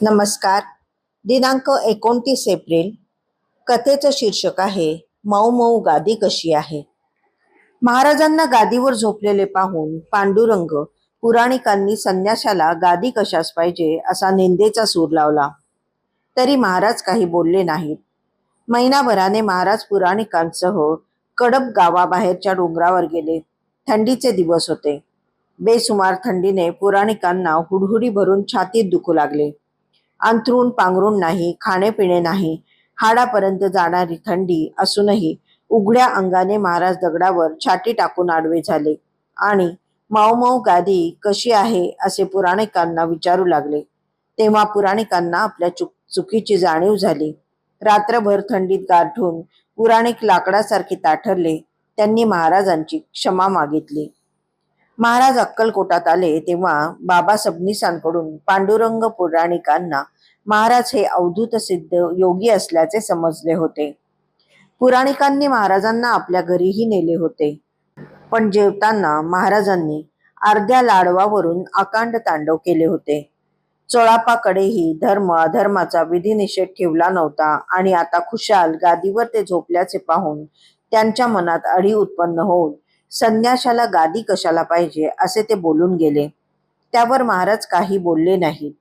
नमस्कार. दिनांक 29 एप्रिल. कथेचं शीर्षक आहे मऊ मऊ गादी कशी आहे. महाराजांना गादीवर झोपलेले पाहून पांडुरंग पुराणिकांनी संन्याशाला गादी कशास पाहिजे असा निंदेचा सूर लावला. तरी महाराज काही बोलले नाहीत. महिनाभराने महाराज पुराणिकांसह कडब गावाबाहेरच्या डोंगरावर गेले. थंडीचे दिवस होते. बेसुमार थंडीने पुराणिकांना हुडहुडी भरून छातीत दुखू लागले. अंथरूण पांघरूण नाही, खाणेपिणे नाही, हाडापर्यंत जाणारी थंडी असूनही उघड्या अंगाने महाराज दगडावर छाती टाकून आडवे झाले आणि माऊ माऊ गादी कशी आहे असे पुराणिकांना विचारू लागले. तेव्हा पुराणिकांना आपल्या चुकीची जाणीव झाली. रात्रभर थंडीत गारठून पुराणिक लाकडासारखे ताठरले. त्यांनी महाराजांची क्षमा मागितली. महाराज अक्कलकोटात आले तेव्हा बाबा सबनीसांकडून पांडुरंग पुराणिकांना महाराज हे अवधूत सिद्ध योगी असल्याचे समजले होते. पुराणिकांनी महाराजांना आपल्या घरीही नेले होते. पण जेवताना महाराजांनी अर्ध्या लाडवावरून आकांड तांडव केले होते. चोळापाकडेही धर्म अधर्माचा विधिनिषेध ठेवला नव्हता आणि आता खुशाल गादीवर ते झोपल्याचे पाहून त्यांच्या मनात अढी उत्पन्न होऊन संन्याशाला गादी कशाला पाहिजे असे ते बोलून गेले. त्यावर महाराज काही बोलले नाहीत.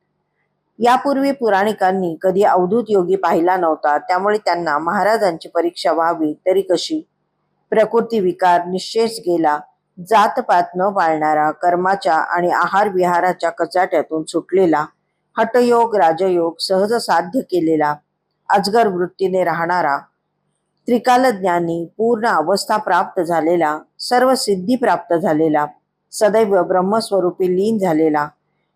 यापूर्वी पुराणिकांनी कधी अवधूत योगी पाहिला नव्हता, त्यामुळे त्यांना महाराजांची परीक्षा व्हावी तरी कशी. प्रकृती विकार निश्चेच गेला. जातपात न पाळणारा, कर्माच्या आणि आहार विहाराच्या कचाट्यातून सुटलेला, हठयोग राजयोग सहज साध्य केलेला, अजगर वृत्तीने राहणारा, त्रिकालज्ञानी, पूर्ण अवस्था प्राप्त झालेला, सर्व सिद्धी प्राप्त झालेला, सदैव ब्रह्मस्वरूपी लीन झालेला,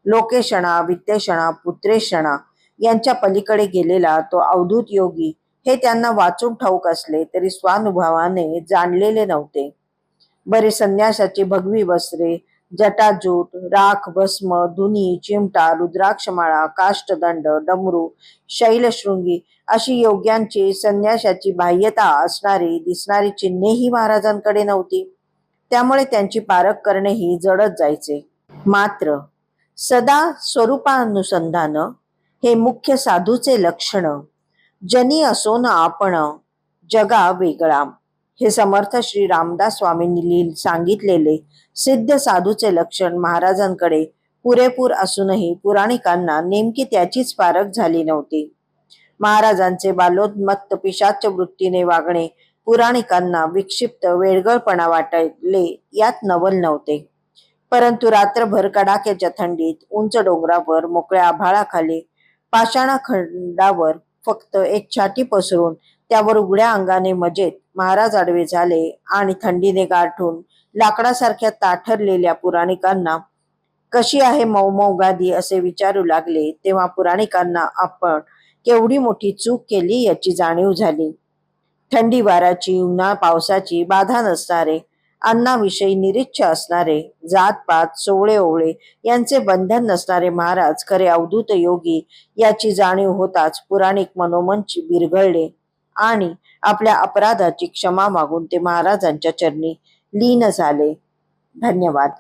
लोकेशणा वित्तेषणा पुत्रेषणा यांच्या पलीकडे गेलेला तो अवधूत योगी हे त्यांना वाचून ठाऊक असले तरी स्वानुभवाने जाणलेले नव्हते. बरे संन्यासाची भगवी वस्त्रे, जटाजूट, राख, भस्म, धुनी, चिमटा, रुद्राक्षमाळा, काष्टदंड, डमरू, शैलशृंगी अशी योग्यांची संन्याशाची बाह्यता असणारी दिसणारी चिन्हेही महाराजांकडे नव्हती. त्यामुळे त्यांची पारख करणेही जडच जायचे. मात्र सदा स्वरूपानुसंधान हे मुख्य साधूचे लक्षण. जनी असो न आपण जगा वेगळा हे समर्थ श्री रामदास स्वामींनी सांगितलेले सिद्ध साधूचे लक्षण महाराजांकडे पुरेपूर असूनही पुराणिकांना नेमकी त्याचीच पारख झाली नव्हती. महाराजांचे बालोन्मत्त पिशाच वृत्तीने वागणे पुराणिकांना विक्षिप्त वेडगळपणा वाटले यात नवल नव्हते. परंतु रात्रभर कडाक्याच्या थंडीत उंच डोंगरावर मोकळ्या आभाळाखाली पाषाणखंडावर फक्त एक छाती पसरून त्यावर उघड्या अंगाने मजेत महाराज आडवे झाले आणि थंडीने गारठून लाकडासारख्या ताठरलेल्या पुराणिकांना कशी आहे मऊ मऊ गादी असे विचारू लागले. तेव्हा पुराणिकांना आपण केवढी मोठी चूक केली याची जाणीव झाली. थंडी वाराची, उन्हा पावसाची बाधा नसणारे, अन्नाविषयी निरीच्छ असणारे, जातपात सोवळे ओवळे यांचे बंधन नसणारे महाराज खरे अवधूत योगी याची जाणीव होताच पुराणिक मनोमन बिरघळले आणि आपल्या अपराधाची क्षमा मागून ते महाराजांच्या चरणी लीन झाले. धन्यवाद.